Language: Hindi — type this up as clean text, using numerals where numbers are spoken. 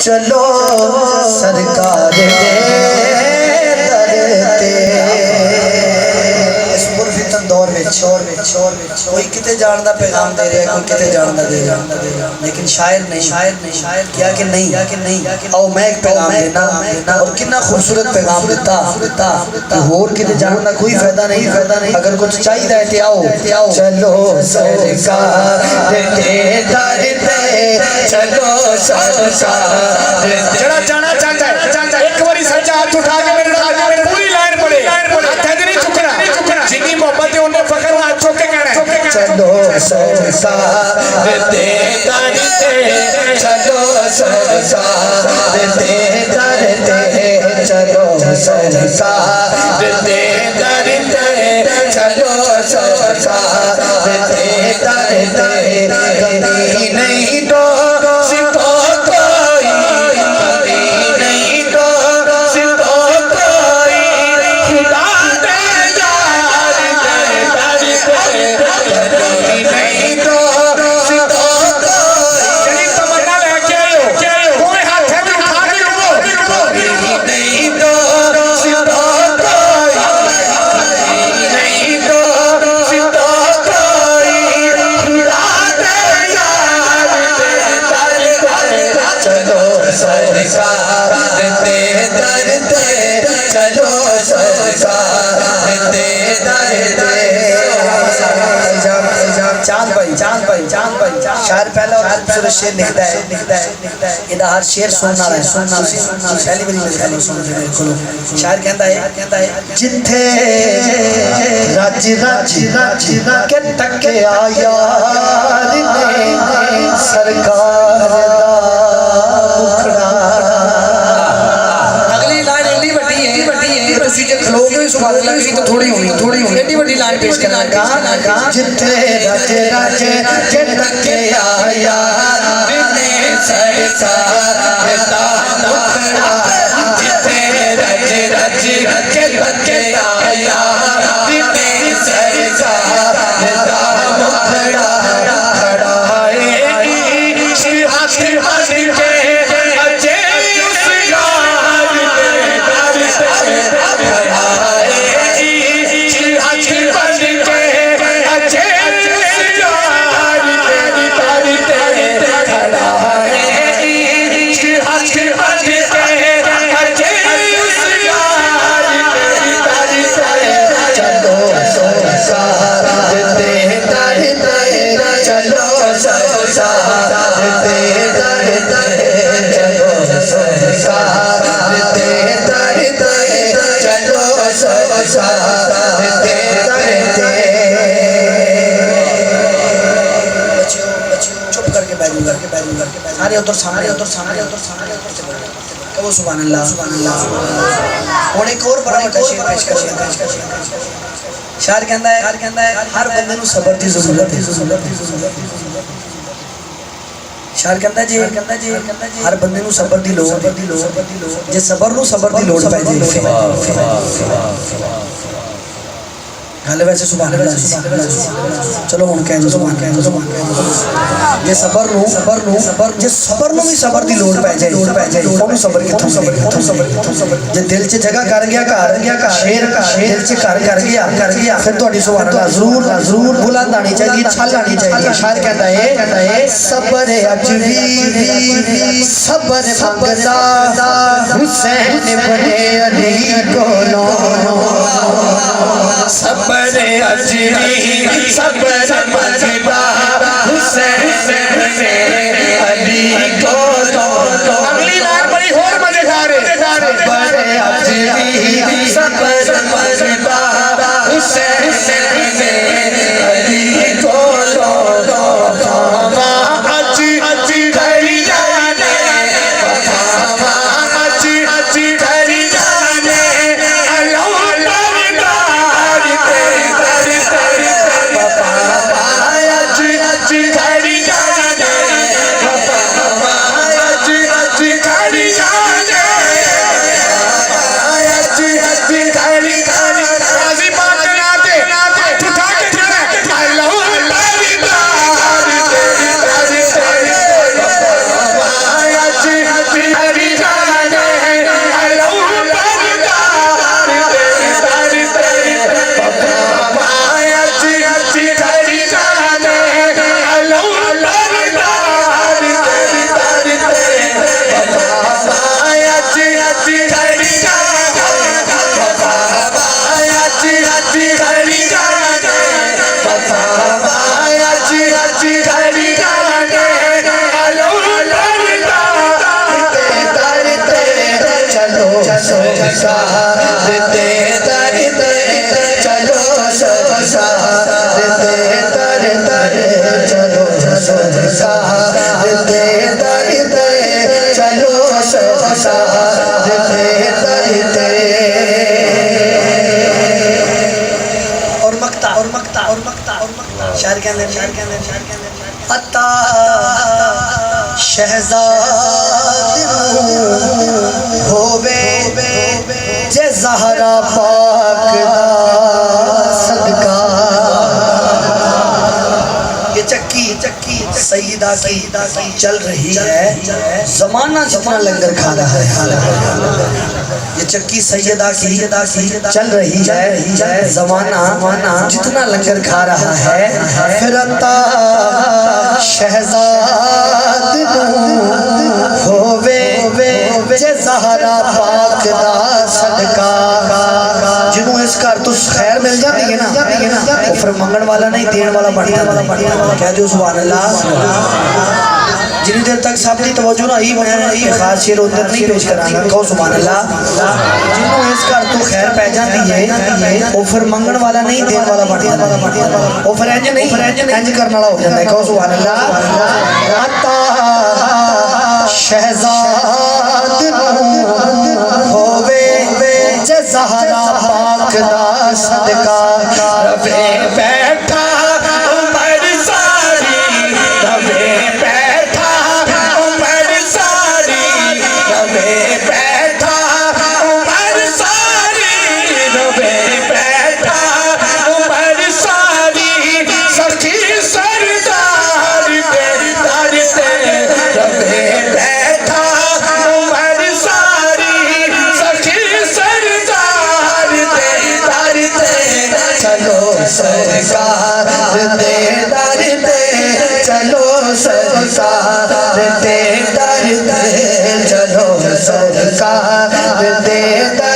चलो सरकार दे दौर में कोई किते जान दा पैगाम दे रहा है, कोई किते जान दा दे रहा, लेकिन शायर नहीं क्या कि नहीं आओ मैं एक पैगाम देना और कितना खूबसूरत पैगाम देता होर किते जान दा कोई फायदा नहीं अगर कुछ चाहिए है ते आओ चलो सरकार दे दर पे चलो सरकार जरा जाना चाहता है एक बारी सच्चा हाथ उठा के मेरे पूरी लाइन पढ़े हाथ नहीं चुकना जितनी मोहब्बत है उन्हें फकर हाथ चुक के कहना है चलो सरकार दे दर पे चलो सरकार दे दर पे चलो सरकार दे दर पे चलो सरकार दे दर पे कभी नहीं तो सितो कोई कभी नहीं तो सितो कोई खुदा दे यार दे दर पे कभी नहीं तो सितो कोई चली तमन्ना लेके आयो कोई हाथ में उठा के रुको कभी नहीं तो सितो कोई कभी नहीं तो सितो कोई खुदा दे यार दे दर पे चलो सरकार दे दर पे चलो सरकार दे दर पे चांद भाई शायर पहला और खूबसूरत शेर लिखता है इधर हर शेर सुनना है पहली बारी पहले सुन शायर कहता है जिथे रज के टके आया सरकार अगली लाइन एडी बड़ी है तुसी जे खलोगे सुभान अल्लाह कही तो थोड़ी होनी एडी बड़ी लाइन पेश करना का जिथे रज के टके आया सरकार दा मुखड़ा जिथे रज के टके आया सरकार दा मुखड़ा खड़ा है हाथ के अजय उस यार दे दर पे खड़ा है हाथ के अजय उस यार दे दर पे खड़ा है हाथ के अजय उस यार दे दर पे चलो सरकार दे दर पे चलो सरकार दे दर पे चलो सरकार दे दर पे चलो सरकार दे दर पे चुप करके बैठ सारे उधर सामने कहो सुभान अल्लाह और एक और बड़ा शेर पेश कर शायर कहता है हर बंदे नूं सबर दी जरूरत है शायर कहता जी हर बंदे नूं सबर दी लोड़ जे सबर नूं सबर दी लोड़ पै जाए गल वैसे सुभान अल्लाह चलो हुण कह दो सुभान जे सबर नूं जे सबर नूं भी सबर दी लोड़ पै जाए ओनू सबर कित्थों जे दिल च जगह कर गया शेर दिल च घर कर गया फिर तुहाडी सुभान अल्लाह जरूर बुलंद आनी चाहिए छल आनी चाहिए शायर कहता है सबर अजवी सबर मंगदा हुसैन बने अली कोलो सबर अजवी सबर मंगदा हुसैन बने अली कोलो अगली लाइन बड़ी और मजेदार है सबर अजवी सबर मंगदा हुसैन बने अली कोलो सरकार दे दर दे चलो सरकार दे दर दे चलो सरकार दे दर दे चलो सरकार दे दर दे। और मक्ता शायर के अंदर अता शहजाद होवे जे ज़हरा पाक दा सदका। ये चक्की सईदा की चल रही है, जमाना जितना लंगर खा रहा है। ये चक्की सैयदा की चल रही है, जमाना जितना लंगर खा रहा है। फिर अता शहजाद होवे जे ज़हरा पाक दा सदका। जिन्हों इस घर तो खैर मिल जाती है ना, वो फिर मंगण वाला नहीं देने वाला बढ़िया कह दो सुभान अल्लाह। जितनी देर तक सब की तवज्जो ना ही मैं खास शेर उधर नहीं पेश करांगा, कहो सुभान अल्लाह। जिन्हों इस घर तो खैर पै जाती है, वो फिर मंगण वाला नहीं देने वाला बढ़िया वो फिर इंज नहीं इंज करने वाला हो जाता है, कहो सुभान अल्लाह। अता शहजाद होवे जे ज़हरा पाक दा सदका। रवे बैठा उमर सारी, रवे बैठा उमर सारी, रवे बैठा उमर सारी, रवे बैठा उमर सारी। सखी सरदार दे दर दे रवे बैठा उमर सारी, सखी सरदार दे दर दे चलो सरकार दे दर दे चलो सरकार दे दर दे चलो सरकार दे दर